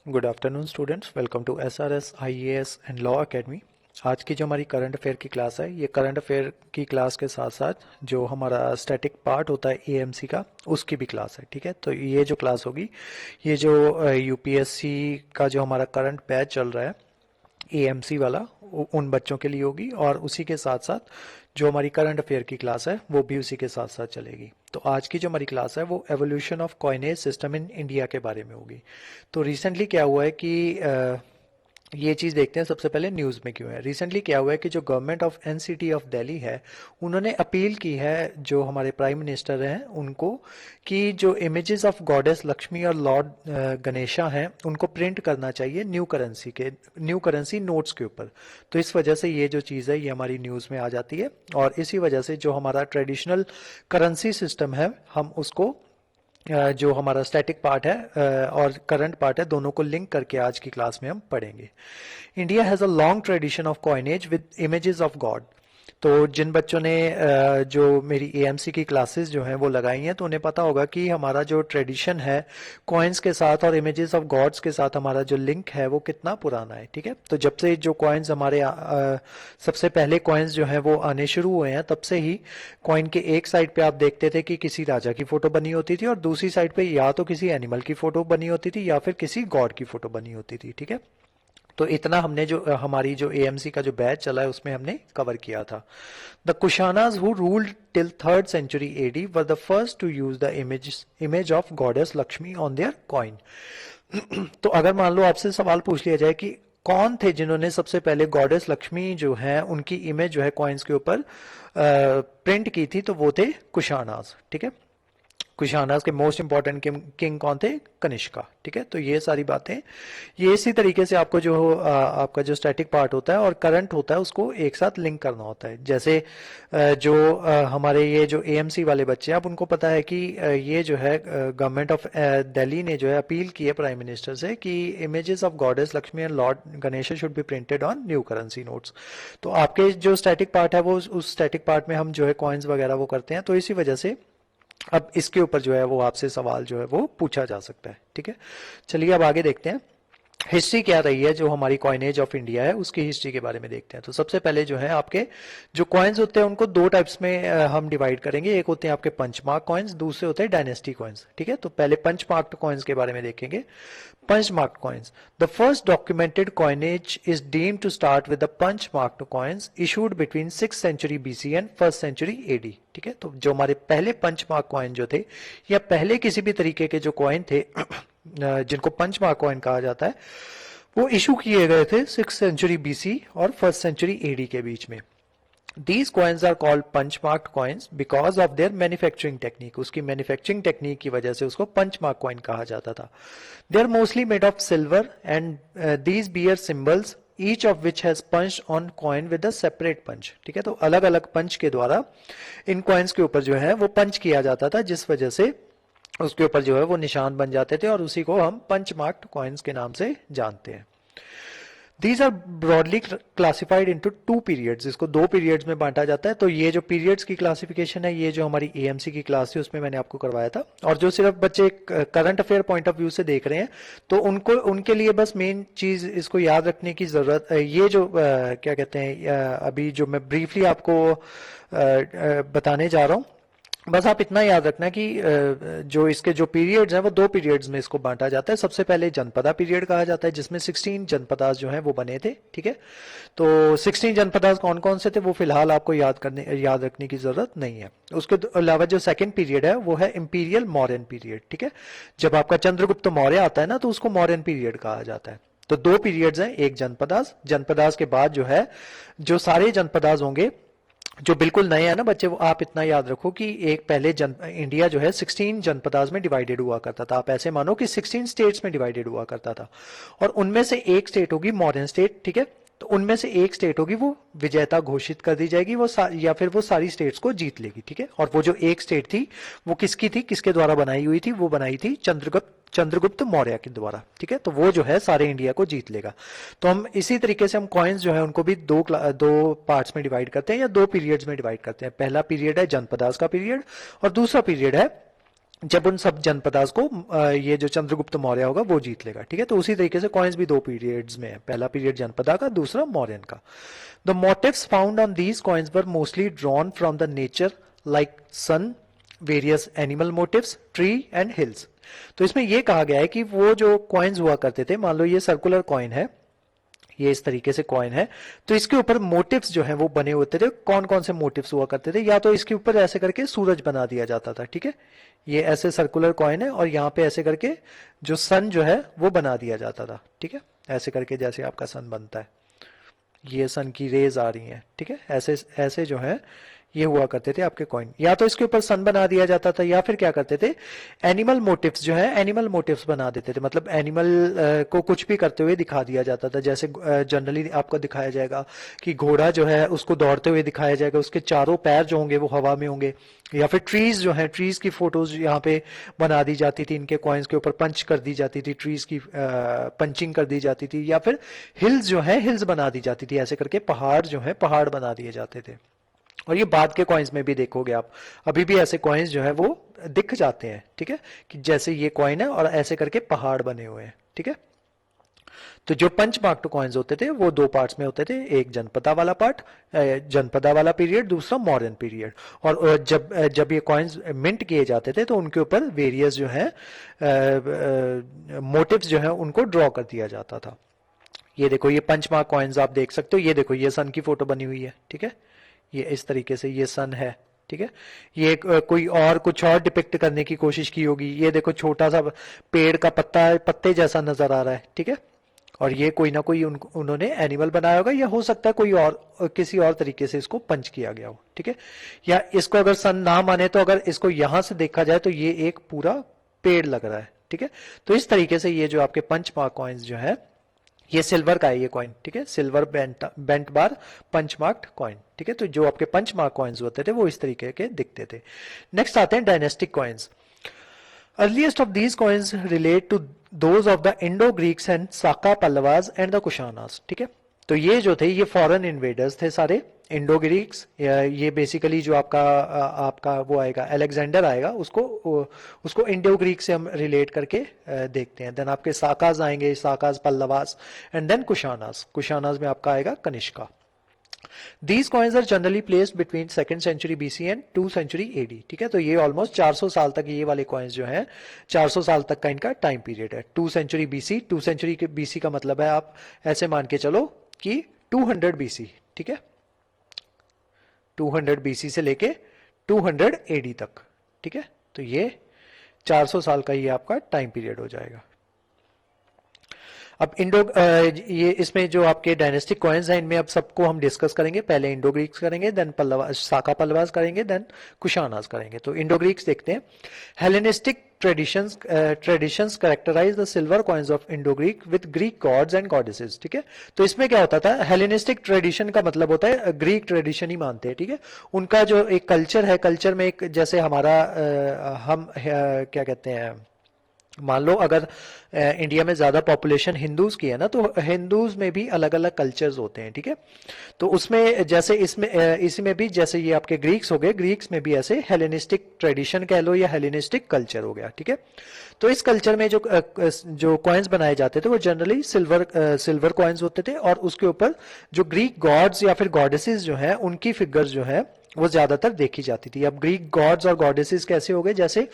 Good afternoon students, welcome to SRS IAS and law academy. आज की जो हमारी करंट अफेयर की क्लास है, ये करंट अफेयर की क्लास के साथ साथ जो हमारा स्टैटिक पार्ट होता है एएमसी का, उसकी भी क्लास है। ठीक है, तो ये जो क्लास होगी, ये जो यूपीएससी का जो हमारा करंट बैच चल रहा है एएमसी वाला, उन बच्चों के लिए होगी। और उसी के साथ साथ जो हमारी करंट अफेयर की क्लास है वो भी उसी के साथ साथ चलेगी। तो आज की जो हमारी क्लास है वो evolution of coinage system in India के बारे में होगी। तो रिसेंटली क्या हुआ है कि ये चीज़ देखते हैं सबसे पहले न्यूज़ में क्यों है। रिसेंटली क्या हुआ है कि जो government of NCT of Delhi है, उन्होंने अपील की है जो हमारे प्राइम मिनिस्टर हैं उनको, कि जो इमेजेस ऑफ गॉडेस लक्ष्मी और लॉर्ड गणेशा हैं उनको प्रिंट करना चाहिए न्यू करेंसी नोट्स के ऊपर। तो इस वजह से ये जो चीज़ है ये हमारी न्यूज़ में आ जाती है, और इसी वजह से जो हमारा ट्रेडिशनल करेंसी सिस्टम है हम उसको जो हमारा स्टैटिक पार्ट है और करंट पार्ट है, दोनों को लिंक करके आज की क्लास में हम पढ़ेंगे। India has a long tradition of coinage with images of God. तो जिन बच्चों ने जो मेरी एएमसी की क्लासेस जो हैं वो लगाई हैं, तो उन्हें पता होगा कि हमारा जो ट्रेडिशन है कॉइन्स के साथ और इमेजेस ऑफ गॉड्स के साथ, हमारा जो लिंक है वो कितना पुराना है। ठीक है, तो जब से जो कॉइन्स हमारे सबसे पहले कॉइन्स जो हैं वो आने शुरू हुए हैं, तब से ही कॉइन के एक साइड पे आप देखते थे कि किसी राजा की फोटो बनी होती थी, और दूसरी साइड पे या तो किसी एनिमल की फोटो बनी होती थी या फिर किसी गॉड की फोटो बनी होती थी। ठीक है, तो इतना हमने जो हमारी जो एएमसी का जो बैच चला है उसमें हमने कवर किया था। The Kushanas who ruled till third century AD were the first to use the image of goddess Lakshmi on their coin. तो अगर मान लो आपसे सवाल पूछ लिया जाए कि कौन थे जिन्होंने सबसे पहले गॉडेस लक्ष्मी जो है उनकी इमेज जो है कॉइन्स के ऊपर प्रिंट की थी, तो वो थे कुशानाज। ठीक है, कुशानास के मोस्ट इंपॉर्टेंट किंग कौन थे? कनिष्का। ठीक है, तो ये सारी बातें, ये इसी तरीके से आपको जो आपका जो स्टैटिक पार्ट होता है और करंट होता है उसको एक साथ लिंक करना होता है। जैसे जो हमारे ये जो एएमसी वाले बच्चे हैं, अब उनको पता है कि ये जो है गवर्नमेंट ऑफ दिल्ली ने जो है अपील की है प्राइम मिनिस्टर से कि images of goddess Lakshmi and Lord Ganesh should be printed on new currency notes. तो आपके जो स्टैटिक पार्ट है वो उस स्टैटिक पार्ट में हम जो है कॉइन्स वगैरह वो करते हैं, तो इसी वजह से अब इसके ऊपर जो है वो आपसे सवाल जो है वो पूछा जा सकता है। ठीक है, चलिए अब आगे देखते हैं हिस्ट्री क्या रही है। जो हमारी कॉइनेज ऑफ इंडिया है उसकी हिस्ट्री के बारे में देखते हैं। तो सबसे पहले जो है आपके जो कॉइन्स होते हैं उनको दो टाइप्स में हम डिवाइड करेंगे। एक होते हैं आपके पंचमार्क कॉइन्स, दूसरे होते हैं डायनेस्टी कॉइन्स। ठीक है, तो पहले पंचमार्क कॉइन्स के बारे में देखेंगे। Punchmark coins, the first documented coinage is deemed to start with the punchmark coins issued between 6th century BC and 1st century AD. ठीक है, तो जो हमारे पहले पंचमार्क कॉइन जो थे, या पहले किसी भी तरीके के जो कॉइन थे जिनको पंचमार्क कॉइन कहा जाता है, वो इशू किए गए थे 6th सेंचुरी बीसी और 1st सेंचुरी एडी के बीच में। These coins are called punchmarked coins because of their manufacturing technique. उसकी मैन्युफैक्चरिंग टेक्निक की वजह से उसको पंचमार्क कॉइन कहा जाता था। They are mostly made of silver and these bear symbols each of which has punched on coin with a separate punch. ठीक है, तो अलग अलग पंच के द्वारा इन कॉइन्स के ऊपर जो है वो पंच किया जाता था, जिस वजह से उसके ऊपर जो है वो निशान बन जाते थे, और उसी को हम पंचमार्क्ड कॉइन्स के नाम से जानते हैं। These are broadly classified into two periods. इसको दो periods में बांटा जाता है। तो ये जो periods की classification है, ये जो हमारी AMC की क्लास थी उसमें मैंने आपको करवाया था। और जो सिर्फ बच्चे current affair point of view से देख रहे हैं, तो उनको उनके लिए बस मेन चीज इसको याद रखने की जरूरत है। ये जो क्या कहते हैं, अभी जो मैं ब्रीफली आपको बताने जा रहा हूँ, बस आप इतना याद रखना कि जो इसके जो पीरियड्स हैं वो दो पीरियड्स में इसको बांटा जाता है। सबसे पहले जनपदा पीरियड कहा जाता है, जिसमें 16 जनपदास जो हैं वो बने थे। ठीक है, तो 16 जनपदास कौन कौन से थे वो फिलहाल आपको याद रखने की जरूरत नहीं है। उसके अलावा जो सेकंड पीरियड है वो है इंपीरियल मौर्यन पीरियड। ठीक है, जब आपका चंद्रगुप्त मौर्य आता है ना, तो उसको मौर्यन पीरियड कहा जाता है। तो दो पीरियड्स हैं, एक जनपदास के बाद जो है जो सारे जनपदास होंगे जो बिल्कुल नए हैं ना बच्चे, वो आप इतना याद रखो कि एक पहले इंडिया जो है 16 जनपदास में डिवाइडेड हुआ करता था। आप ऐसे मानो कि 16 स्टेट्स में डिवाइडेड हुआ करता था, और उनमें से एक स्टेट होगी मॉडर्न स्टेट। ठीक है, तो उनमें से एक स्टेट होगी वो विजेता घोषित कर दी जाएगी, वो या फिर वो सारी स्टेट्स को जीत लेगी। ठीक है, और वो जो एक स्टेट थी वो किसकी थी, किसके द्वारा बनाई हुई थी? वो बनाई थी चंद्रगुप्त मौर्य के द्वारा। ठीक है, तो वो जो है सारे इंडिया को जीत लेगा। तो हम इसी तरीके से हम कॉइन्स जो है उनको भी दो पार्ट्स में डिवाइड करते हैं, या दो पीरियड्स में डिवाइड करते हैं। पहला पीरियड है जनपदास का पीरियड, और दूसरा पीरियड है जब उन सब जनपदास को ये जो चंद्रगुप्त मौर्य होगा वो जीत लेगा, ठीक है। तो उसी तरीके से कॉइन्स भी दो पीरियड्स में है, पहला पीरियड जनपदा का, दूसरा मौर्यन का। The motifs found on these coins were mostly drawn from the nature like sun, various animal motifs, tree and hills. तो इसमें यह कहा गया है कि वो जो कॉइन्स हुआ करते थे, मान लो ये सर्कुलर कॉइन है, ये इस तरीके से कॉइन है, तो इसके ऊपर मोटिव्स जो है वो बने होते थे। कौन कौन से मोटिव्स हुआ करते थे? या तो इसके ऊपर ऐसे करके सूरज बना दिया जाता था, ठीक है, ये ऐसे सर्कुलर कॉइन है, और यहाँ पे ऐसे करके जो सन जो है वो बना दिया जाता था, ठीक है, ऐसे करके जैसे आपका सन बनता है, ये सन की रेज आ रही हैं, ठीक है, ऐसे ऐसे जो है ये हुआ करते थे आपके कॉइन। या तो इसके ऊपर सन बना दिया जाता था, या फिर क्या करते थे, एनिमल मोटिव्स जो है, एनिमल मोटिव्स बना देते थे, मतलब एनिमल को कुछ भी करते हुए दिखा दिया जाता था। जैसे जनरली आपको दिखाया जाएगा कि घोड़ा जो है उसको दौड़ते हुए दिखाया जाएगा, उसके चारों पैर जो होंगे वो हवा में होंगे। या फिर ट्रीज जो है, ट्रीज की फोटोज यहाँ पे बना दी जाती थी, इनके कॉइन्स के ऊपर पंच कर दी जाती थी, ट्रीज की पंचिंग कर दी जाती थी। या फिर हिल्स जो है, हिल्स बना दी जाती थी, ऐसे करके पहाड़ जो है पहाड़ बना दिए जाते थे। और ये बाद के कॉइन्स में भी देखोगे आप, अभी भी ऐसे कॉइन्स जो है वो दिख जाते हैं, ठीक है, कि जैसे ये कॉइन है और ऐसे करके पहाड़ बने हुए हैं, ठीक है। तो जो पंच मार्क्ड कॉइन्स होते थे वो दो पार्ट्स में होते थे, एक जनपदा वाला पार्ट, जनपदा वाला पीरियड, दूसरा मॉडर्न पीरियड। और जब ये कॉइन्स मिंट किए जाते थे तो उनके ऊपर वेरियस जो है मोटिव्स जो है उनको ड्रॉ कर दिया जाता था। ये देखो, ये पंच मार्क कॉइन्स आप देख सकते हो, ये देखो ये सन की फोटो बनी हुई है, ठीक है, ये इस तरीके से ये सन है, ठीक है। ये कोई और कुछ और डिपिक्ट करने की कोशिश की होगी, ये देखो छोटा सा पेड़ का पत्ता पत्ते जैसा नजर आ रहा है, ठीक है। और ये कोई ना कोई उन्होंने एनिमल बनाया होगा, या हो सकता है कोई और किसी और तरीके से इसको पंच किया गया हो, ठीक है। या इसको अगर सन ना माने तो अगर इसको यहां से देखा जाए तो ये एक पूरा पेड़ लग रहा है, ठीक है। तो इस तरीके से ये जो आपके पंच मार्क कॉइन्स जो है, ये सिल्वर का है ये कॉइन, ठीक है, सिल्वर बेंट बार पंच मार्क्ड कॉइन, ठीक है। तो जो आपके पंच मार्क कॉइन्स होते थे वो इस तरीके के दिखते थे। नेक्स्ट आते हैं dynastic coins. Earliest of these coins relate to those of the Indo Greeks and Saka Pallavas and the Kushanas, ठीक है। तो ये जो थे ये फॉरेन इन्वेडर्स थे सारे, इंडो ग्रीक्स, ये बेसिकली जो आपका वो आएगा अलेक्जेंडर आएगा, उसको इंडो ग्रीक से हम रिलेट करके देखते हैं। देन आपके साकाज आएंगे, साकाज पल्लवास, एंड देन कुशानास, कुशानास में आपका आएगा Kanishka. These coins are generally placed between 2nd century BC and 2 century AD, ठीक है। तो ये ऑलमोस्ट 400 साल तक ये वाले कॉइन्स जो हैं 400 साल तक का इनका टाइम पीरियड है। 2 सेंचुरी बीसी, 2 सेंचुरी के बीसी का मतलब है आप ऐसे मान के चलो कि 200 बीसी, ठीक है, 200 बीसी से लेके 200 एडी तक, ठीक है। तो ये 400 साल का ये आपका टाइम पीरियड हो जाएगा। अब ये इसमें जो आपके डायनेस्टिक कॉइन्स हैं इनमें अब सबको हम डिस्कस करेंगे। पहले इंडो ग्रीक्स करेंगे, देन साका पल्लवास करेंगे, देन कुशानास करेंगे। तो इंडो ग्रीक्स देखते हैं। Hellenistic traditions characterize the silver coins of Indo Greek with Greek gods and goddesses, ठीक है। तो इसमें क्या होता था, हेलेनिस्टिक ट्रेडिशन का मतलब होता है ग्रीक ट्रेडिशन ही मानते हैं, ठीक है। उनका जो एक कल्चर है, कल्चर में एक जैसे हमारा हम क्या कहते हैं, मान लो अगर इंडिया में ज्यादा पॉपुलेशन हिंदूज की है ना, तो हिंदूज में भी अलग अलग कल्चर्स होते हैं, ठीक है। तो उसमें जैसे इसमें भी जैसे ये आपके ग्रीक्स हो गए, ग्रीक्स में भी ऐसे हेलेनिस्टिक ट्रेडिशन कह लो या हेलेनिस्टिक कल्चर हो गया, ठीक है। तो इस कल्चर में जो कॉइन्स बनाए जाते थे वो जनरली सिल्वर कॉइन्स होते थे, और उसके ऊपर जो ग्रीक गॉड्स या फिर गॉडेसेस जो है उनकी फिगर्स जो है वो ज्यादातर देखी जाती थी। अब ग्रीक गॉड्स और गॉडेसेस कैसे हो गए, जैसे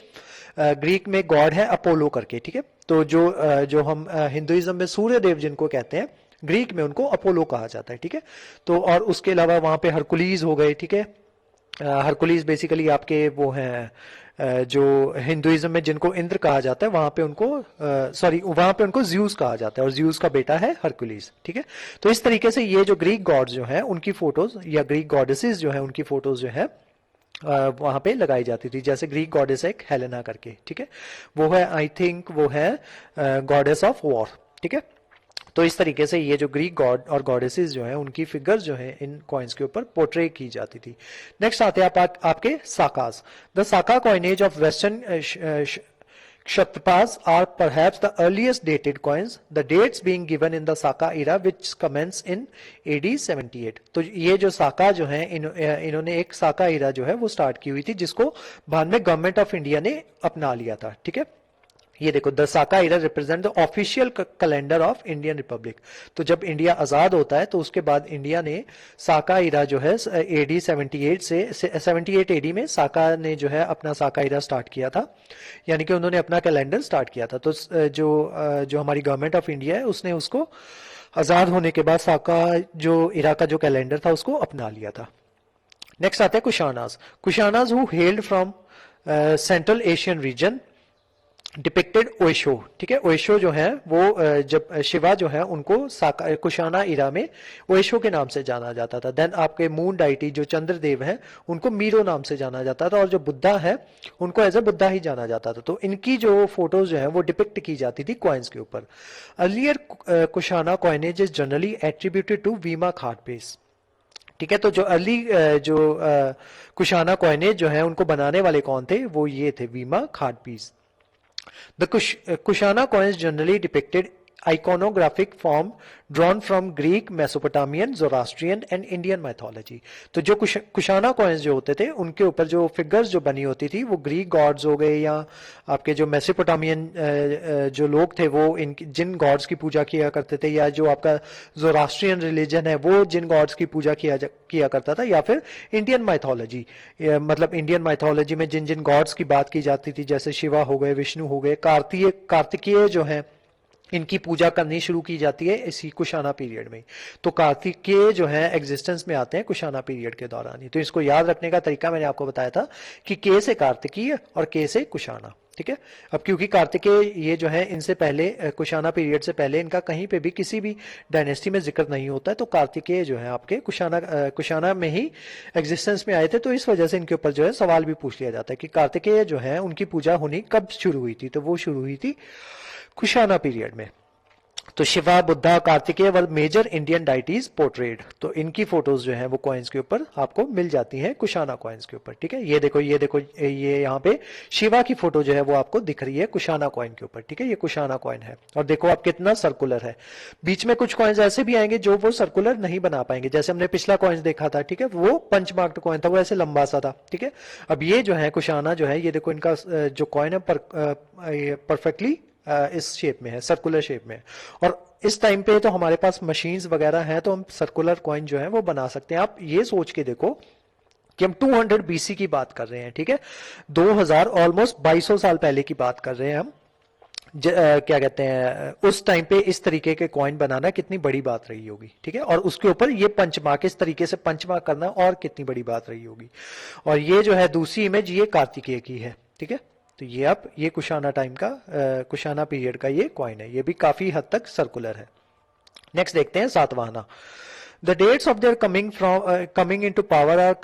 ग्रीक में गॉड है अपोलो करके, ठीक है। तो जो हम हिंदुइज्म में सूर्य देव जिनको कहते हैं, ग्रीक में उनको अपोलो कहा जाता है, ठीक है। तो और उसके अलावा वहां पे हरकुलीज हो गए, ठीक है। हरकुलीज बेसिकली आपके वो हैं जो हिंदुइज्म में जिनको इंद्र कहा जाता है, वहां पे उनको वहां पे उनको ज्यूस कहा जाता है, और ज्यूस का बेटा है हरकुलीज, ठीक है। तो इस तरीके से ये जो ग्रीक गॉड्स जो है उनकी फोटोज या ग्रीक गॉडेसेस जो है उनकी फोटोज जो है वहां पे लगाई जाती थी। जैसे ग्रीक गॉडेस है हेलेना करके, ठीक है, वो है आई थिंक वो है गॉडेस ऑफ वॉर, ठीक है। तो इस तरीके से ये जो ग्रीक गॉड और गॉडेसेस जो है उनकी फिगर्स जो है इन कॉइन्स के ऊपर पोर्ट्रे की जाती थी। नेक्स्ट आते हैं आपके Sakas. The Saka coinage of western Kshatrapas are perhaps the earliest dated coins, the dates being given in the Saka era which commence in AD 78। तो ये जो साका जो है इन्होंने एक साका era जो है वो स्टार्ट की हुई थी, जिसको बाद में गवर्नमेंट ऑफ इंडिया ने अपना लिया था। ठीक है, ये देखो, the Saka era represent the official calendar of Indian republic. तो जब इंडिया आजाद होता है तो उसके बाद इंडिया ने साका इरा जो है एडी 78 से 78 एडी में साका ने जो है अपना साका इरा स्टार्ट किया था, यानी कि उन्होंने अपना कैलेंडर स्टार्ट किया था। तो जो हमारी गवर्नमेंट ऑफ इंडिया है उसने उसको आजाद होने के बाद साका जो इरा का जो कैलेंडर था उसको अपना लिया था। नेक्स्ट आते हैं Kushanas. Kushanas who held from central Asian region depicted Osho. ठीक है, ओशो जो है वो जब शिवा जो है उनको कुशाना इरा में ओशो के नाम से जाना जाता था। देन आपके मून डाइटी जो चंद्रदेव हैं उनको मीरो नाम से जाना जाता था, और जो बुद्धा है उनको एज ए बुद्धा ही जाना जाता था। तो इनकी जो फोटोज जो है वो डिपिक्ट की जाती थी कॉइन्स के ऊपर। Earlier Kushana coinage is generally attributed to Vima Kadphises. ठीक है, तो जो अर्ली कुशाना कॉइनेज जो है उनको बनाने वाले कौन थे, वो ये थे वीमा खाटपीस। The Kushana coins generally depicted iconographic form drawn from Greek, Mesopotamian, Zoroastrian and Indian mythology। तो जो कुशाना कॉइन्स जो होते थे उनके ऊपर जो फिगर्स जो बनी होती थी वो ग्रीक गॉड्स हो गए, या आपके जो मेसोपोटामियन जो लोग थे वो इन जिन गॉड्स की पूजा किया करते थे, या जो आपका जोरास्ट्रियन रिलीजन है वो जिन गॉड्स की पूजा किया करता था, या फिर इंडियन माइथोलॉजी, मतलब इंडियन माइथोलॉजी में जिन जिन गॉड्स की बात की जाती थी, जैसे शिवा हो गए, विष्णु हो गए, कार्तिकेय जो है इनकी पूजा करनी शुरू की जाती है इसी कुशाना पीरियड में। तो कार्तिकेय जो है एग्जिस्टेंस में आते हैं कुशाना पीरियड के दौरान ही। तो इसको याद रखने का तरीका मैंने आपको बताया था कि के से कार्तिकीय और के से कुशाना। ठीक है, अब क्योंकि कार्तिकेय ये जो है इनसे पहले कुशाना पीरियड से पहले इनका कहीं पे भी किसी भी डायनेस्टी में जिक्र नहीं होता है, तो कार्तिकेय जो है आपके कुशाना में ही एग्जिस्टेंस में आए थे। तो इस वजह से इनके ऊपर जो है सवाल भी पूछ लिया जाता है कि कार्तिकेय जो है उनकी पूजा होनी कब शुरू हुई थी। तो वो शुरू हुई थी कुशाना पीरियड में। तो Shiva, Buddha, Kartikeya were major Indian deities portrayed. तो इनकी फोटोज जो है वो कॉइन्स के ऊपर आपको मिल जाती हैं कुशाना कॉइन्स के ऊपर। ठीक है, ये देखो ये यहाँ पे शिवा की फोटो जो है वो आपको दिख रही है कुशाना कॉइन के ऊपर। ठीक है, ये कुशाना कॉइन है, और देखो आप कितना सर्कुलर है। बीच में कुछ कॉइन्स ऐसे भी आएंगे जो वो सर्कुलर नहीं बना पाएंगे, जैसे हमने पिछला कॉइन्स देखा था। ठीक है, वो पंच मार्क्ड कॉइन था, वो ऐसे लंबा सा था। ठीक है, अब ये जो है कुशाना जो है, ये देखो इनका जो कॉइन है परफेक्टली इस शेप में है, सर्कुलर शेप में। और इस टाइम पे तो हमारे पास मशीन्स वगैरह हैं, तो हम सर्कुलर कॉइन जो है वो बना सकते हैं। आप ये सोच के देखो कि हम 200 बीसी की बात कर रहे हैं। ठीक है, 2000 ऑलमोस्ट 2200 साल पहले की बात कर रहे हैं हम। क्या कहते हैं, उस टाइम पे इस तरीके के कॉइन बनाना कितनी बड़ी बात रही होगी। ठीक है, और उसके ऊपर ये पंचमार्क, इस तरीके से पंचमार्क करना और कितनी बड़ी बात रही होगी। और ये जो है दूसरी इमेज ये कार्तिकेय की है। ठीक है, तो ये अब ये कुशाना टाइम का कुशाना पीरियड का ये कॉइन है, ये भी काफी हद तक सर्कुलर है। नेक्स्ट देखते हैं Satavahana. The dates of their coming into power are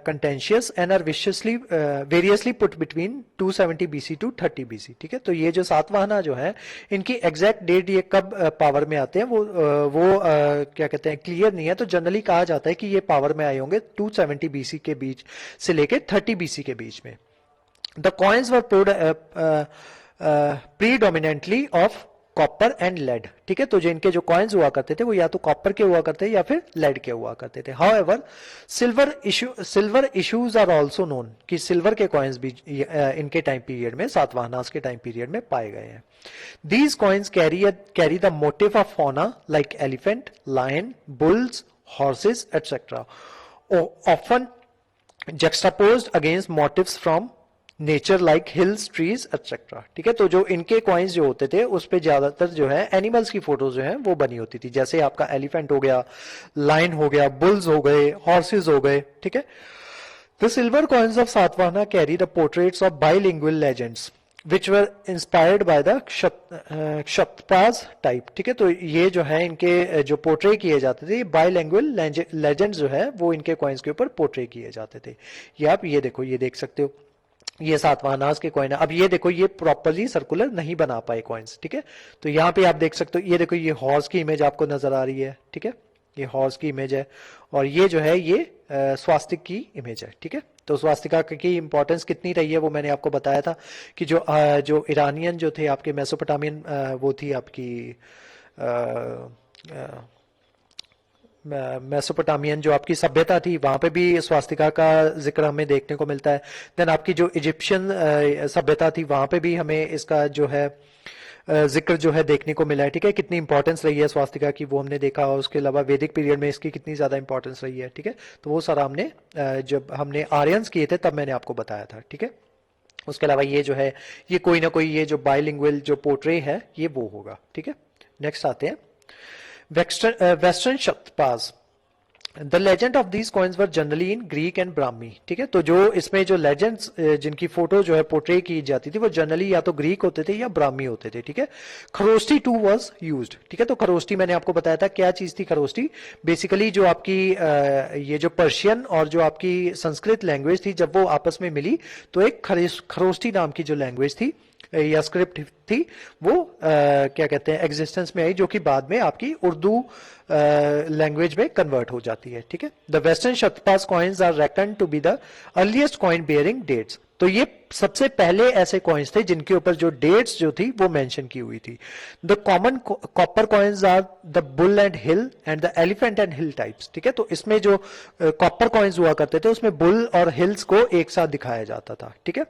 contentious and are variously put between 270 BC to 30 BC। ठीक है, तो ये जो सातवाहना जो है इनकी एग्जैक्ट डेट ये कब पावर में आते हैं वो क्या कहते हैं क्लियर नहीं है। तो जनरली कहा जाता है कि ये पावर में आए होंगे 270 BC के बीच से लेके 30 BC के बीच में। The coins were predominantly of copper and lead. ठीक है, तो जो इनके जो कॉइन्स हुआ करते थे वो या तो कॉपर के हुआ करते थे या फिर लेड के हुआ करते थे। However silver issues are also known, कि सिल्वर के कॉइन्स भी इनके टाइम पीरियड में, सातवाहनास के टाइम पीरियड में पाए गए हैं। These coins carry the motif of fauna like elephant, lion, bulls, horses etcetera, often juxtaposed against motifs from nature like hills, trees etcetera. ठीक है, तो जो इनके कॉइन्स जो होते थे उस पे ज्यादातर जो है एनिमल्स की फोटोज जो है वो बनी होती थी, जैसे आपका एलिफेंट हो गया, लाइन हो गया, बुल्स हो गए, हॉर्सेस हो गए। ठीक है, the silver coins of Satavahana carry the portraits of bilingual legends which were inspired by the Kshatrapas type. ठीक है, तो ये जो है इनके जो पोर्ट्रे किए जाते थे, बाइलिंगुअल लेजेंड्स जो है वो इनके कॉइन्स के ऊपर पोर्ट्रे किए जाते थे। ये आप ये देखो, ये देख सकते हो, ये सातवाहनास के कॉइन है। अब ये देखो, ये प्रॉपरली सर्कुलर नहीं बना पाए कॉइन्स। ठीक है, तो यहाँ पे आप देख सकते हो, ये देखो, ये हॉर्स की इमेज आपको नजर आ रही है। ठीक है, ये हॉर्स की इमेज है, और ये जो है ये स्वास्तिक की इमेज है। ठीक है, तो स्वास्तिका की इंपॉर्टेंस कितनी रही है वो मैंने आपको बताया था कि जो ईरानियन जो थे आपके मेसोपोटामियन, वो थी आपकी मेसोपोटामियन जो आपकी सभ्यता थी, वहां पे भी स्वास्तिका का जिक्र हमें देखने को मिलता है। देन आपकी जो इजिप्शियन सभ्यता थी, वहां पे भी हमें इसका जो है जिक्र जो है देखने को मिला है। ठीक है, कितनी इंपॉर्टेंस रही है स्वास्तिका की वो हमने देखा, और उसके अलावा वैदिक पीरियड में इसकी कितनी ज्यादा इंपॉर्टेंस रही है। ठीक है, तो वो सारा हमने जब हमने आर्यंस किए थे तब मैंने आपको बताया था। ठीक है, उसके अलावा ये जो है ये कोई ना कोई ये जो बाइलिंगुअल जो पोर्ट्रे है ये वो होगा। ठीक है, नेक्स्ट आते हैं western Kshatrapas. The legend of these coins were generally in Greek and Brahmi. ठीक है, तो जो इसमें जो लेजेंड्स जिनकी फोटो जो है पोर्ट्रे की जाती थी वो जनरली या तो ग्रीक होते थे या ब्राह्मी होते थे। ठीक है, खरोष्टी टू वाज यूज्ड। ठीक है, तो खरोष्टी मैंने आपको बताया था क्या चीज थी खरोष्टी। बेसिकली जो आपकी ये जो पर्शियन और जो आपकी संस्कृत लैंग्वेज थी, जब वो आपस में मिली तो एक खरोष्टी नाम की जो लैंग्वेज थी या स्क्रिप्ट थी वो क्या कहते हैं एग्जिस्टेंस में आई, जो कि बाद में आपकी उर्दू लैंग्वेज में कन्वर्ट हो जाती है। ठीक है, the western Kshatrapas coins are reckoned to be the earliest coin bearing dates. तो ये सबसे पहले ऐसे कॉइन्स थे जिनके ऊपर जो डेट्स जो थी वो मेंशन की हुई थी। The common copper coins are the bull and hill and the elephant and hill types. ठीक है, तो इसमें जो कॉपर कॉइन्स हुआ करते थे उसमें बुल और हिल्स को एक साथ दिखाया जाता था। ठीक है,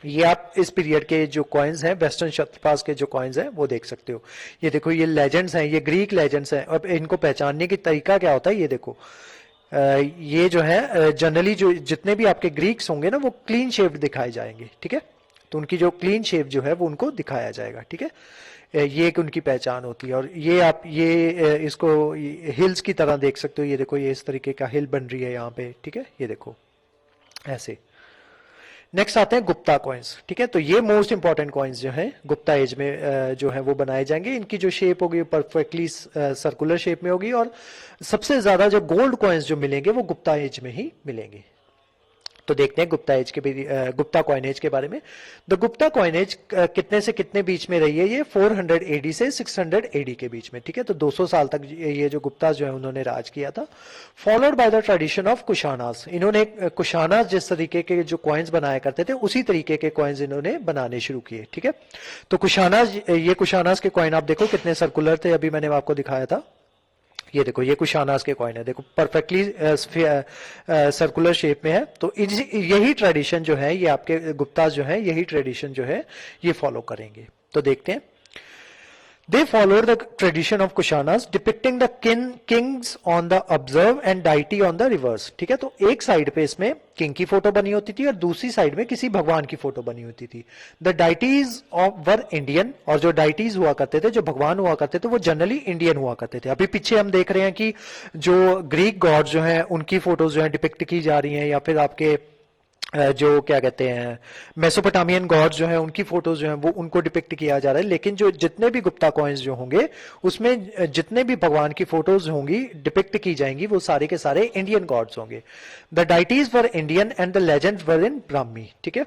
ये आप इस पीरियड के जो कॉइन्स हैं, वेस्टर्न शतपास के जो कॉइन्स हैं वो देख सकते हो। ये देखो ये लेजेंड्स हैं, ये ग्रीक लेजेंड्स हैं। अब इनको पहचानने की तरीका क्या होता है ये देखो, ये जो है जनरली जो जितने भी आपके ग्रीक्स होंगे ना वो क्लीन शेव्ड दिखाए जाएंगे। ठीक है, तो उनकी जो क्लीन शेव जो है वो उनको दिखाया जाएगा। ठीक है, ये एक उनकी पहचान होती है। और ये आप ये इसको हिल्स की तरह देख सकते हो। ये देखो ये इस तरीके का हिल बन रही है यहाँ पे। ठीक है, ये देखो ऐसे। नेक्स्ट आते हैं गुप्ता कॉइन्स। ठीक है, तो ये मोस्ट इंपॉर्टेंट कॉइन्स जो हैं गुप्ता एज में जो है वो बनाए जाएंगे। इनकी जो शेप होगी परफेक्टली सर्कुलर शेप में होगी, और सबसे ज्यादा जो गोल्ड कॉइन्स जो मिलेंगे वो गुप्ता एज में ही मिलेंगे। तो देखते हैं गुप्ता एज के गुप्ता कॉइनेज के बारे में। द गुप्ता कॉइनेज कितने से कितने बीच में रही है, ये 400 एडी से 600 एडी के बीच में। ठीक है, तो 200 साल तक ये जो गुप्ता जो है उन्होंने राज किया था। Followed by the tradition of Kushanas. इन्होंने कुशानास जिस तरीके के जो कॉइन्स बनाया करते थे उसी तरीके के कॉइन्स इन्होंने बनाने शुरू किए। ठीक है, तो कुशानास, ये कुशानास के कॉइन आप देखो कितने सर्कुलर थे, अभी मैंने आपको दिखाया था। ये देखो ये कुशानास के कॉइन है, देखो परफेक्टली सर्कुलर शेप में है। तो यही ट्रेडिशन जो है ये आपके गुप्तास जो है यही ट्रेडिशन जो है ये फॉलो करेंगे। तो देखते हैं They followed the tradition of Kushanas, depicting the kings on the observe and deity on the reverse. ठीक है, तो एक साइड पे इसमें किंग की फोटो बनी होती थी और दूसरी साइड में किसी भगवान की फोटो बनी होती थी। The deities of were Indian, और जो डाइटीज हुआ करते थे, जो भगवान हुआ करते थे, वो जनरली इंडियन हुआ करते थे। अभी पीछे हम देख रहे हैं कि जो ग्रीक गॉड जो हैं उनकी फोटोज जो है डिपिक्ट की जा रही हैं, या फिर आपके जो क्या कहते हैं मेसोपोटामियन गॉड्स जो हैं उनकी फोटोज जो हैं वो उनको डिपिक्ट किया जा रहा है। लेकिन जो जितने भी गुप्ता कॉइन्स जो होंगे उसमें जितने भी भगवान की फोटोज होंगी डिपिक्ट की जाएंगी वो सारे के सारे इंडियन गॉड्स होंगे। The deities were Indian and the legends were in Brahmi. ठीक है,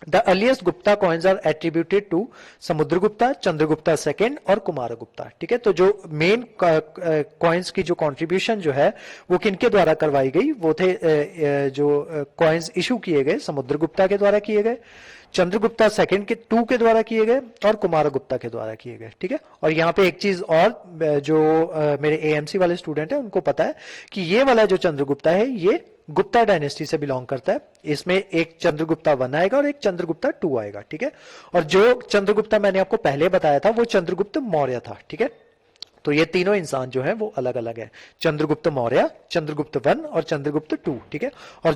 the earliest Gupta coins are attributed to Samudragupta, Chandragupta second और कुमारगुप्ता। ठीक है, तो जो मेन कॉइन्स की जो कंट्रीब्यूशन जो है वो किनके द्वारा करवाई गई, वो थे जो कॉइन्स इशू किए गए समुद्रगुप्ता के द्वारा किए गए, चंद्रगुप्ता सेकंड के 2 के द्वारा किए गए और कुमारगुप्ता के द्वारा किए गए। ठीक है, और यहाँ पे एक चीज और जो मेरे एएमसी वाले स्टूडेंट है उनको पता है कि ये वाला जो चंद्रगुप्ता है ये गुप्ता डायनेस्टी से बिलोंग करता है। इसमें एक चंद्रगुप्ता 1 आएगा और एक चंद्रगुप्ता 2 आएगा। ठीक है, और जो चंद्रगुप्ता मैंने आपको पहले बताया था वो चंद्रगुप्त मौर्य था। ठीक है, तो ये तीनों इंसान जो है वो अलग अलग है, चंद्रगुप्त मौर्य, चंद्रगुप्त 1 और चंद्रगुप्त 2। ठीक है, और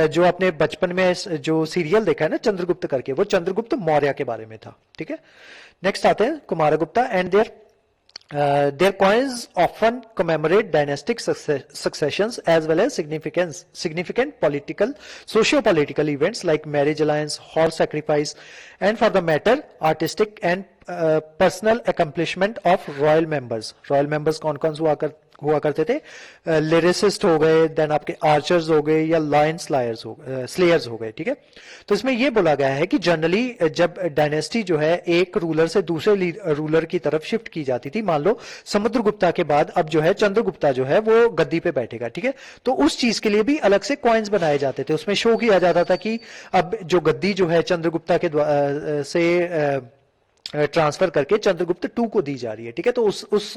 जो आपने बचपन में जो सीरियल देखा है ना चंद्रगुप्त करके, वो चंद्रगुप्त मौर्य के बारे में था। ठीक है, नेक्स्ट आते हैं कुमारगुप्ता and their coins often commemorate dynastic successions as well as significant political, socio-political events like marriage alliance, horse sacrifice, and for the matter, artistic and personal accomplishment of royal members. Royal members कौन कौन हुआ हुआ करते थे, lyricist हो गए, then आपके archers हो गए, या लायन स्लेयर्स हो गए, ठीक है। तो इसमें यह बोला गया है कि जनरली जब डायनेस्टी जो है एक रूलर से दूसरे रूलर की तरफ शिफ्ट की जाती थी, मान लो समुद्रगुप्ता के बाद अब जो है चंद्रगुप्ता जो है वो गद्दी पे बैठेगा, ठीक है, तो उस चीज के लिए भी अलग से कॉइन्स बनाए जाते थे, उसमें शो किया जाता था कि अब जो गद्दी जो है चंद्रगुप्ता के से ट्रांसफर करके चंद्रगुप्त टू को दी जा रही है, ठीक है। तो उस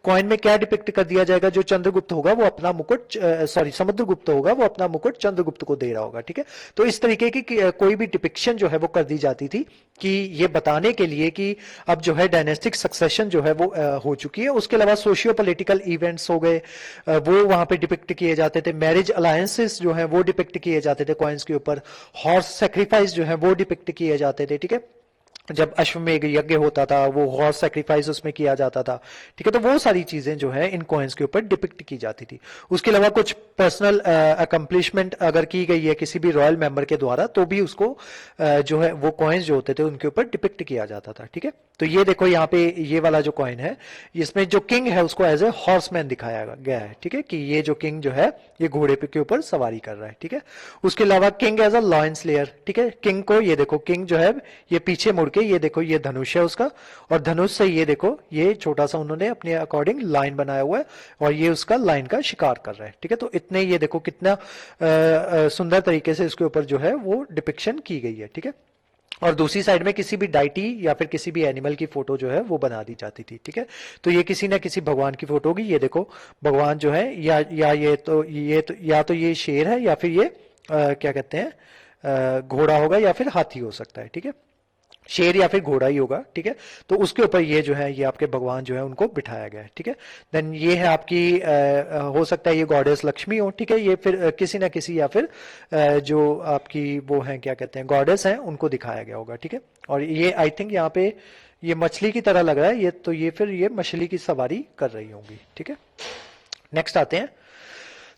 कॉइन में क्या डिपिक्ट कर दिया जाएगा, जो चंद्रगुप्त होगा वो अपना मुकुट, सॉरी समुद्रगुप्त होगा वो अपना मुकुट चंद्रगुप्त को दे रहा होगा, ठीक है। तो इस तरीके की कोई भी डिपिक्शन जो है वो कर दी जाती थी कि ये बताने के लिए कि अब जो है डायनेस्टिक सक्सेशन जो है वो हो चुकी है। उसके अलावा सोशियो पॉलिटिकल इवेंट्स हो गए, वो वहां पे डिपिक्ट किए जाते थे, मैरिज अलायंसेस जो है वो डिपिक्ट किए जाते थे कॉइन्स के ऊपर, हॉर्स सेक्रीफाइस जो है वो डिपिक्ट किए जाते थे, ठीक है। जब अश्वमेध यज्ञ होता था वो हॉर्स सैक्रिफाइस उसमें किया जाता था, ठीक है। तो वो सारी चीजें जो है इन कॉइन्स के ऊपर डिपिक्ट की जाती थी। उसके अलावा कुछ पर्सनल अकम्पलिशमेंट अगर की गई है किसी भी रॉयल मेंबर के द्वारा तो भी उसको जो है वो कॉइन्स जो होते थे उनके ऊपर डिपिक्ट किया जाता था, ठीक है। तो ये देखो यहाँ पे ये वाला जो कॉइन है इसमें जो किंग है उसको एज ए हॉर्समैन दिखाया गया है, ठीक है, कि ये जो किंग जो है ये घोड़े पे के ऊपर सवारी कर रहा है, ठीक है। उसके अलावा king as a lion slayer, ठीक है, किंग को ये देखो किंग जो है ये पीछे मुड़ के ये देखो ये धनुष है उसका, और धनुष से ये देखो ये छोटा सा उन्होंने अपने अकॉर्डिंग लाइन बनाया हुआ है और ये उसका लाइन का शिकार कर रहा है, ठीक है। तो इतने ये देखो कितना सुंदर तरीके से इसके ऊपर जो है वो डिपिक्शन की गई है, ठीक है। और दूसरी साइड में किसी भी डाइटी या फिर किसी भी एनिमल की फोटो जो है वो बना दी जाती थी, ठीक है। तो ये किसी ना किसी भगवान की फोटो होगी, ये देखो भगवान जो है या ये शेर है या फिर ये क्या कहते हैं घोड़ा होगा या फिर हाथी हो सकता है, ठीक है, शेर या फिर घोड़ा ही होगा, ठीक है। तो उसके ऊपर ये जो है ये आपके भगवान जो है उनको बिठाया गया है, ठीक है। देन ये है आपकी हो सकता है ये गॉडेस लक्ष्मी हो, ठीक है, ये फिर किसी ना किसी या फिर जो आपकी वो है क्या कहते हैं गॉडेस हैं उनको दिखाया गया होगा, ठीक है। और ये आई थिंक यहाँ पे ये मछली की तरह लग रहा है, ये तो ये फिर ये मछली की सवारी कर रही होंगी, ठीक है। नेक्स्ट आते हैं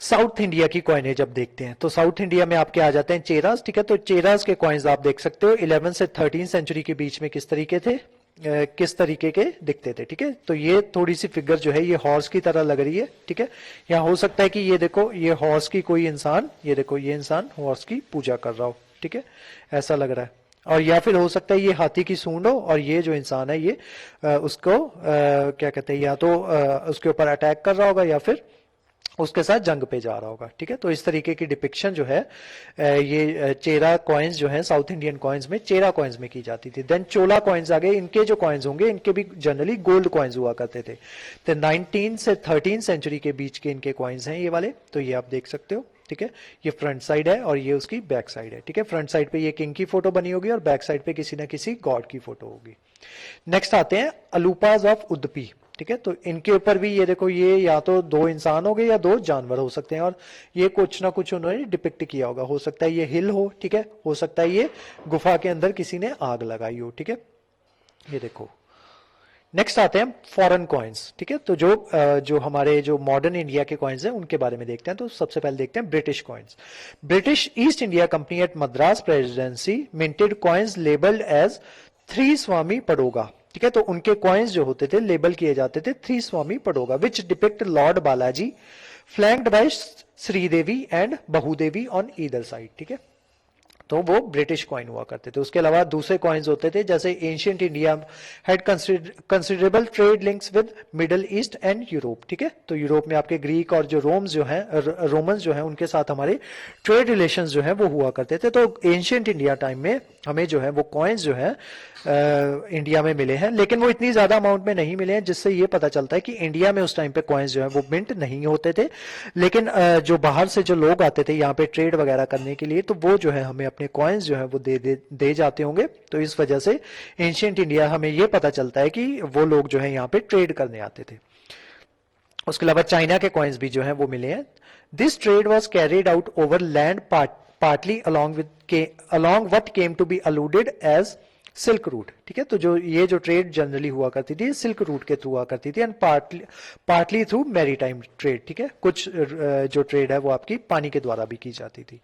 साउथ इंडिया की कॉइनेज। जब देखते हैं तो साउथ इंडिया में आपके आ जाते हैं चेरास, ठीक है। तो चेरास के कॉइन्स आप देख सकते हो 11 से 13 सेंचुरी के बीच में किस तरीके थे, किस तरीके के दिखते थे, ठीक है। तो ये थोड़ी सी फिगर जो है ये हॉर्स की तरह लग रही है, ठीक है। यहाँ हो सकता है कि ये देखो ये हॉर्स की कोई इंसान, ये देखो ये इंसान हॉर्स की पूजा कर रहा हो, ठीक है, ऐसा लग रहा है। और या फिर हो सकता है ये हाथी की सूंड हो और ये जो इंसान है ये उसको क्या कहते हैं या तो उसके ऊपर अटैक कर रहा होगा या फिर उसके साथ जंग पे जा रहा होगा, ठीक है। तो इस तरीके की डिपिक्शन जो है ये चेरा कॉइन्स जो है साउथ इंडियन कॉइन्स में चेरा कॉइन्स में की जाती थी। देन चोला कॉइन्स आ गए, इनके जो कॉइन्स होंगे इनके भी जनरली गोल्ड कॉइन्स हुआ करते थे। तो 19 से 13 सेंचुरी के बीच के इनके कॉइन्स हैं ये वाले, तो ये आप देख सकते हो, ठीक है। ये फ्रंट साइड है और ये उसकी बैक साइड है, ठीक है। फ्रंट साइड पे ये किंग की फोटो बनी होगी और बैक साइड पे किसी ना किसी गॉड की फोटो होगी। नेक्स्ट आते हैं अलूपाज ऑफ उदपी, ठीक है। तो इनके ऊपर भी ये देखो ये या तो दो इंसान हो गए या दो जानवर हो सकते हैं और ये कुछ ना कुछ उन्होंने डिपिक्ट किया होगा, हो सकता है ये हिल हो, ठीक है, हो सकता है ये गुफा के अंदर किसी ने आग लगाई हो, ठीक है, ये देखो। नेक्स्ट आते हैं फॉरेन कॉइन्स, ठीक है। तो जो हमारे जो मॉडर्न इंडिया के कॉइन्स हैं उनके बारे में देखते हैं। तो सबसे पहले देखते हैं British coins. British East India Company at Madras presidency minted coins labelled as three swami पडोगा, ठीक है। तो उनके कॉइन्स जो होते थे लेबल किए जाते थे थ्री स्वामी पडोगा which depict lord Balaji flanked by Sridevi and Bhudevi on either side, ठीक है। तो वो ब्रिटिश कॉइन हुआ करते थे। उसके अलावा दूसरे कॉइन्स होते थे जैसे ancient India had considerable trade links with middle east and Europe, ठीक है। तो यूरोप में आपके ग्रीक और जो रोमन्स जो हैं उनके साथ हमारे ट्रेड रिलेशंस जो है वो हुआ करते थे। तो एंशियंट इंडिया टाइम में हमें जो है वो कॉइन्स जो है इंडिया में मिले हैं, लेकिन वो इतनी ज्यादा अमाउंट में नहीं मिले हैं, जिससे ये पता चलता है कि इंडिया में उस टाइम पे कॉइन्स जो है वो मिंट नहीं होते थे। लेकिन जो बाहर से जो लोग आते थे यहाँ पे ट्रेड वगैरह करने के लिए तो वो जो है हमें अपने कॉइन्स जो है वो दे जाते होंगे। तो इस वजह से एंशियंट इंडिया हमें ये पता चलता है कि वो लोग जो है यहाँ पे ट्रेड करने आते थे। उसके अलावा चाइना के कॉइन्स भी जो है वो मिले हैं। This trade was carried out over land partly along what came to be alluded as silk route, ठीक है। तो ये जो ट्रेड जनरली हुआ करती थी सिल्क रूट के थ्रू हुआ करती थी and partly through maritime trade, ठीक है। कुछ जो ट्रेड है वो आपकी पानी के द्वारा भी की जाती थी।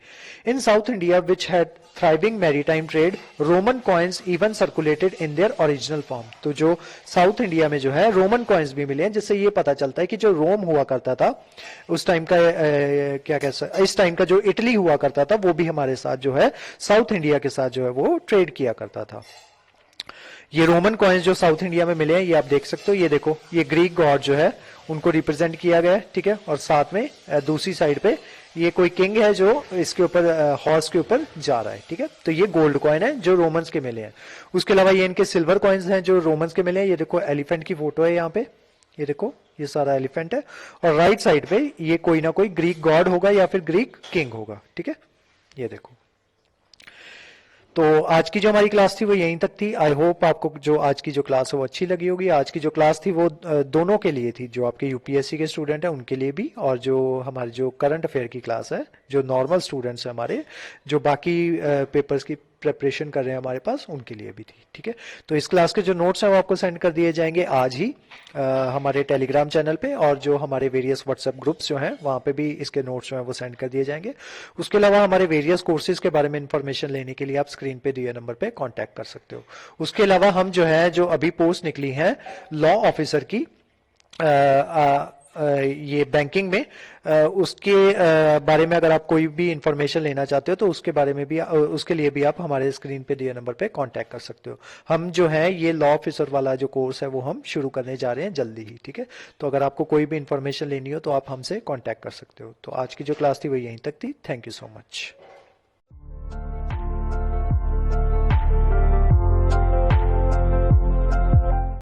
In South India which had thriving maritime trade, Roman coins even circulated in their original form. तो जो साउथ इंडिया में जो है रोमन कॉइन्स भी मिले हैं, जिससे ये पता चलता है कि जो रोम हुआ करता था उस टाइम का, क्या कह, इस टाइम का जो इटली हुआ करता था वो भी हमारे साथ जो है साउथ इंडिया के साथ जो है वो ट्रेड किया करता था। ये रोमन कॉइन्स जो साउथ इंडिया में मिले हैं ये आप देख सकते हो, ये देखो ये ग्रीक गॉड जो है उनको रिप्रेजेंट किया गया है, ठीक है। और साथ में दूसरी साइड पे ये कोई किंग है जो इसके ऊपर हॉर्स के ऊपर जा रहा है, ठीक है। तो ये गोल्ड कॉइन है जो रोमन्स के मिले हैं। उसके अलावा ये इनके सिल्वर कॉइन्स हैं जो रोमन्स के मिले हैं। ये देखो एलिफेंट की फोटो है यहाँ पे, ये देखो ये सारा एलिफेंट है। और राइट साइड पे ये कोई ना कोई ग्रीक गॉड होगा या फिर ग्रीक किंग होगा, ठीक है। ये देखो, तो आज की जो हमारी क्लास थी वो यहीं तक थी। आई होप आपको जो आज की जो क्लास है वो अच्छी लगी होगी। आज की जो क्लास थी वो दोनों के लिए थी, जो आपके यूपीएससी के स्टूडेंट हैं उनके लिए भी, और जो हमारे जो करंट अफेयर की क्लास है, जो नॉर्मल स्टूडेंट्स हैं हमारे, जो बाकी पेपर्स की प्रेपरेशन कर रहे हैं हमारे पास, उनके लिए भी थी, ठीक है। तो इस क्लास के जो नोट्स हैं वो आपको सेंड कर दिए जाएंगे आज ही हमारे टेलीग्राम चैनल पे, और जो हमारे वेरियस व्हाट्सएप ग्रुप्स जो हैं वहाँ पे भी इसके नोट्स जो हैं वो सेंड कर दिए जाएंगे। उसके अलावा हमारे वेरियस कोर्सेज के बारे में इंफॉर्मेशन लेने के लिए आप स्क्रीन पे दिए नंबर पे कांटेक्ट कर सकते हो। उसके अलावा हम जो है जो अभी पोस्ट निकली है लॉ ऑफिसर की, ये बैंकिंग में, उसके बारे में अगर आप कोई भी इंफॉर्मेशन लेना चाहते हो तो उसके बारे में भी, उसके लिए भी आप हमारे स्क्रीन पे दिए नंबर पे कांटेक्ट कर सकते हो। हम जो है ये लॉ ऑफिसर वाला जो कोर्स है वो हम शुरू करने जा रहे हैं जल्दी ही, ठीक है। तो अगर आपको कोई भी इंफॉर्मेशन लेनी हो तो आप हमसे कांटेक्ट कर सकते हो। तो आज की जो क्लास थी वो यहीं तक थी। Thank you so much.